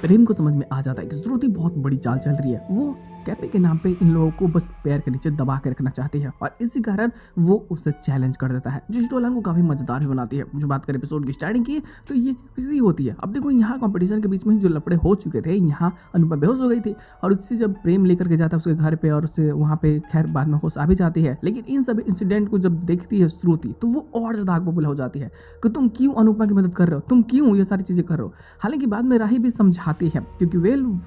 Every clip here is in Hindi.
प्रेम को समझ में आ जाता है कि श्रुति बहुत बड़ी चाल चल रही है। वो कैफे के नाम पे इन लोगों को बस पैर के नीचे दबा के रखना चाहती है और इसी कारण वो उसे चैलेंज कर देता है, जो स्टोरी लाइन को काफी मजेदार भी बनाती है। जो बात करें एपिसोड की स्टार्टिंग की, तो ये इसी होती है। अब देखो, यहाँ कंपटीशन के बीच में ही जो लफड़े हो चुके थे, यहाँ अनुपमा बेहोश हो गई थी और उससे जब प्रेम लेकर के जाता है उसके घर पे और उससे वहाँ पे खैर बाद में होश आ भी जाती है। लेकिन इन सभी इंसिडेंट को जब देखती है श्रुति, तो वो और ज्यादा आग बबूला हो जाती है कि तुम क्यों अनुपमा की मदद कर रहे हो, तुम क्यों ये सारी चीजें कर रहे हो। हालांकि बाद में राही भी समझाती है, क्योंकि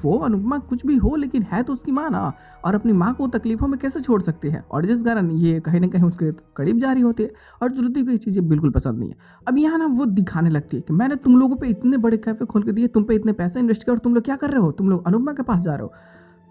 वो अनुपमा कुछ भी हो लेकिन है तो उसकी माँ ना, और अपनी माँ को तकलीफों में कैसे छोड़ सकती है, और जिस कारण ये कहीं ना कहीं उसके करीब जा रही होती है। और श्रुति को ये चीज़ें बिल्कुल पसंद नहीं है। अब यहाँ ना वो दिखाने लगती है कि मैंने तुम लोगों पे इतने बड़े कैफे खोल के दिए, तुम पे इतने पैसे इन्वेस्ट किए और तुम लोग क्या कर रहे हो, तुम लोग अनुपमा के पास जा रहे हो।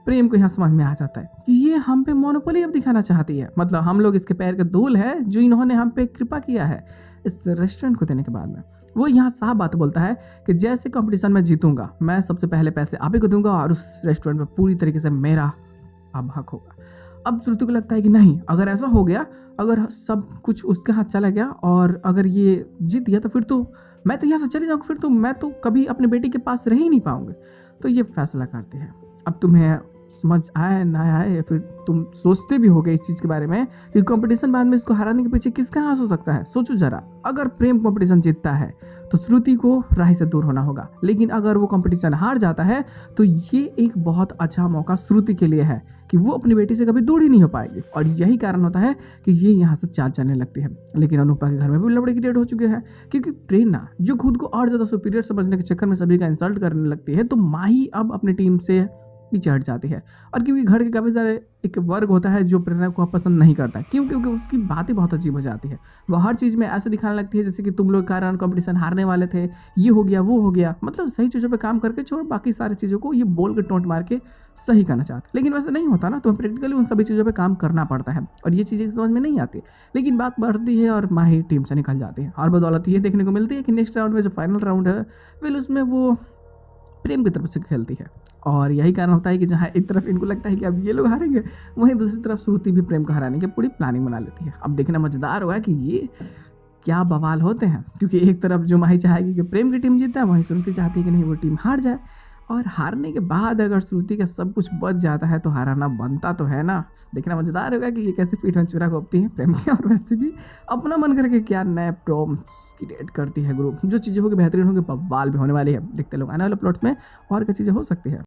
प्रेम को यहाँ समझ में आ जाता है कि ये हम पे मोनोपोली अब दिखाना चाहती है, मतलब हम लोग इसके पैर के धूल है जो इन्होंने हम पे कृपा किया है इस रेस्टोरेंट को देने के बाद में। वो यहाँ साफ बात बोलता है कि जैसे कंपटीशन में जीतूंगा, मैं सबसे पहले पैसे आप ही को दूंगा और उस रेस्टोरेंट में पूरी तरीके से मेरा अब हक होगा। अब श्रुति को लगता है कि नहीं, अगर ऐसा हो गया, अगर सब कुछ उसके हाथ चला गया और अगर ये जीत गया तो फिर तो मैं तो यहाँ से चली जाऊँगी, फिर तो मैं तो कभी अपने बेटी के पास रह ही नहीं पाऊंगी। तो ये फैसला करती है। अब तुम्हें समझ आए ना आए, फिर तुम सोचते भी होगे इस चीज़ के बारे में कि कंपटीशन बाद में इसको हराने के पीछे किसका हाथ हो सकता है। सोचो जरा, अगर प्रेम कंपटीशन जीतता है तो श्रुति को राही से दूर होना होगा, लेकिन अगर वो कंपटीशन हार जाता है तो ये एक बहुत अच्छा मौका श्रुति के लिए है कि वो अपनी बेटी से कभी दूर ही नहीं हो पाएगी। और यही कारण होता है कि ये यहाँ से चाल चलने लगती है। लेकिन अनुपमा के घर में भी लड़ाई क्रिएट हो चुके हैं, क्योंकि प्रेरणा जो खुद को और ज़्यादा सुपीरियर समझने के चक्कर में सभी का इंसल्ट करने लगती है, तो माही अब अपनी टीम से पीछे हट जाती है। और क्योंकि घर के काफ़ी सारे एक वर्ग होता है जो प्रेरणा को पसंद नहीं करता है, क्योंकि उसकी बातें बहुत अजीब हो जाती है। वो हर चीज़ में ऐसे दिखाने लगती है जैसे कि तुम लोग कारण कंपटीशन हारने वाले थे, ये हो गया वो हो गया, मतलब सही चीज़ों पे काम करके छोड़ बाकी सारी चीज़ों को ये बोल के टोंट मार के सही करना चाहते। लेकिन वैसे नहीं होता ना, तो प्रैक्टिकली उन सभी चीज़ों पर काम करना पड़ता है और ये चीज़ें समझ में नहीं आती। लेकिन बात बढ़ती है और माही टीम से निकल जाती है। और बदौलत ये देखने को मिलती है कि नेक्स्ट राउंड में जो फाइनल राउंड है फिर उसमें वो प्रेम की तरफ से खेलती है। और यही कारण होता है कि जहाँ एक तरफ इनको लगता है कि अब ये लोग हारेंगे, वहीं दूसरी तरफ श्रुति भी प्रेम को हराने की पूरी प्लानिंग बना लेती है। अब देखना मजेदार होगा कि ये क्या बवाल होते हैं, क्योंकि एक तरफ जो माही चाहेगी कि प्रेम की टीम जीता है, वहीं श्रुति चाहती है कि नहीं वो टीम हार जाए। और हारने के बाद अगर श्रुति का सब कुछ बच जाता है तो हराना बनता तो है ना। देखना मजेदार होगा कि ये कैसे पीठ में चूरा घोंपती है प्रेम की, और वैसे भी अपना मन करके क्या नए प्रॉम्प्ट्स क्रिएट करती है ग्रुप, जो चीज़ें होगी बेहतरीन होगी, बवाल भी होने वाली है। देखते लोग आने वाले प्लॉट्स में और क्या चीज़ें हो सकती है।